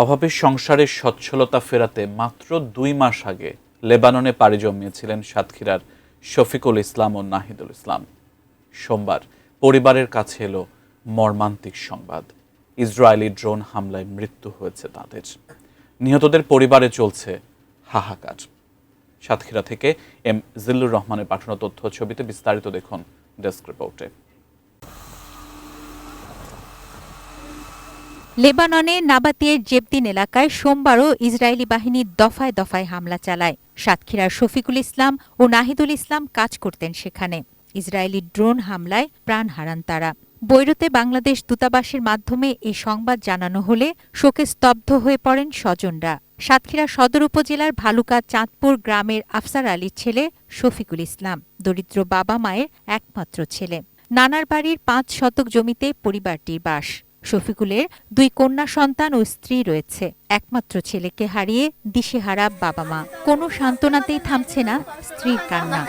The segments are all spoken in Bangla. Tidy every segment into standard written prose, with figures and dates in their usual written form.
অভাবের সংসারের সচ্ছলতা ফেরাতে মাত্র ২ মাস আগে লেবাননে পাড়ি জমিয়েছিলেন সাতক্ষীরার শফিকুল ইসলাম ও নাহিদুল ইসলাম। সোমবার পরিবারের কাছে এলো মর্মান্তিক সংবাদ। ইসরায়েলি ড্রোন হামলায় মৃত্যু হয়েছে তাদের। নিহতদের পরিবারে চলছে হাহাকার। সাতক্ষীরা থেকে এম জিল্লুর রহমানের পাঠানো তথ্য ছবিতে বিস্তারিত দেখুন ডেস্ক রিপোর্টে। লেবাননে নাবাতিয়ের জেবদিন এলাকায় সোমবারও ইসরায়েলি বাহিনী দফায় দফায় হামলা চালায়। সাতক্ষীরার শফিকুল ইসলাম ও নাহিদুল ইসলাম কাজ করতেন সেখানে। ইসরায়েলি ড্রোন হামলায় প্রাণ হারান তারা। বৈরুতে বাংলাদেশ দূতাবাসের মাধ্যমে এ সংবাদ জানানো হলে শোকে স্তব্ধ হয়ে পড়েন স্বজনরা। সাতক্ষীরা সদর উপজেলার ভালুকা চাঁদপুর গ্রামের আফসার আলীর ছেলে শফিকুল ইসলাম দরিদ্র বাবা মায়ের একমাত্র ছেলে। নানার বাড়ির ৫ শতক জমিতে পরিবারটির বাস। শফিকুলের ২ কন্যা সন্তান ও স্ত্রী রয়েছে। একমাত্র ছেলেকে হারিয়ে দিশেহারা বাবা মা। কোনো সান্ত্বনাতেই থামছে না স্ত্রীর কান্না।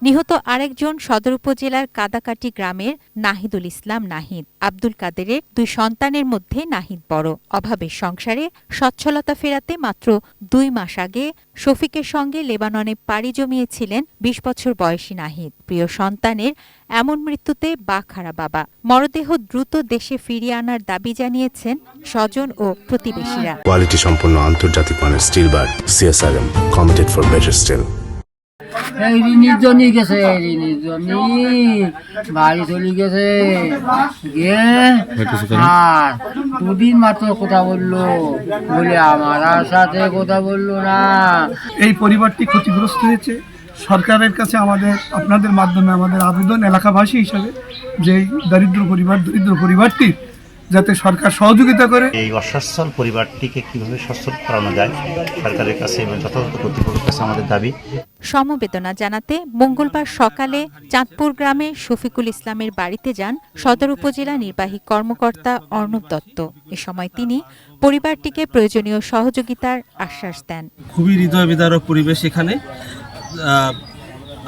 নিহত আরেকজন সদর উপজেলার কাদাকাটি গ্রামের নাহিদুল ইসলাম নাহিদ। আব্দুল কাদেরের ২ সন্তানের মধ্যে নাহিদ বড়। অভাবের সংসারে সচ্ছলতা ফেরাতে মাত্র ২ মাস আগে শফিকের সঙ্গে লেবাননে পাড়ি জমিয়েছিলেন ২০ বছর বয়সী নাহিদ। প্রিয় সন্তানের এমন মৃত্যুতে বাকহারা বাবা। মরদেহ দ্রুত দেশে ফিরিয়ে আনার দাবি জানিয়েছেন স্বজন ও প্রতিবেশীরা। কোয়ালিটি সম্পন্ন আন্তর্জাতিক মানের still bar CSRM, committed for better still. ঋণের জন্য গেছে, ঋণের জন্য বাড়ি চলে গেছে গিয়ে আর 2 দিন মাত্র কথা বললো, বলে আমার সাথে কথা বললো না। এই পরিবারটি ক্ষতিগ্রস্ত হয়েছে। সরকারের কাছে আপনাদের মাধ্যমে আমাদের আবেদন এলাকাবাসী হিসাবে যে দরিদ্র পরিবারটি যাতে সরকার সহযোগিতা করে। এই অসচ্ছল পরিবারটিকে কিভাবে সচ্ছল করানো যায় সরকারের কাছে এবং যথাযথ কর্তৃপক্ষের কাছে আমাদের দাবি। সমবেদনা জানাতে মঙ্গলবার সকালে চাঁদপুর গ্রামে শফিকুল ইসলামের বাড়িতে যান সদর উপজেলা নির্বাহী কর্মকর্তা অর্ণব দত্ত। এ সময় তিনি পরিবারটিকে প্রয়োজনীয় সহযোগিতার আশ্বাস দেন। খুবই হৃদয় বিদারক পরিবেশ এখানে।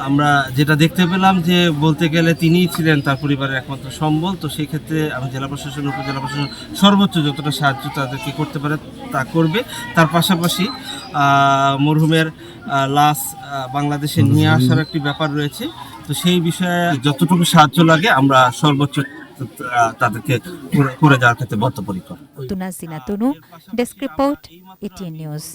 আমরা যেটা দেখতে পেলাম যে বলতে গেলে তিনিই ছিলেন তার পরিবারের একমাত্র সম্বল। তো সেই ক্ষেত্রে আমি জেলা প্রশাসন উপজেলা প্রশাসন সর্বোচ্চ যতটা সাহায্য তাদেরকে করতে পারে তা করবে। তার পাশাপাশি মরহুমের লাশ বাংলাদেশে নিয়ে আসার একটি ব্যাপার রয়েছে। তো সেই বিষয়ে যতটুকু সাহায্য লাগে আমরা সর্বোচ্চ তাদেরকে করে যাওয়ার ক্ষেত্রে বদ্ধপরিকর। তুনাজিনা তুনু, ডেস্ক রিপোর্ট, ATN নিউজ।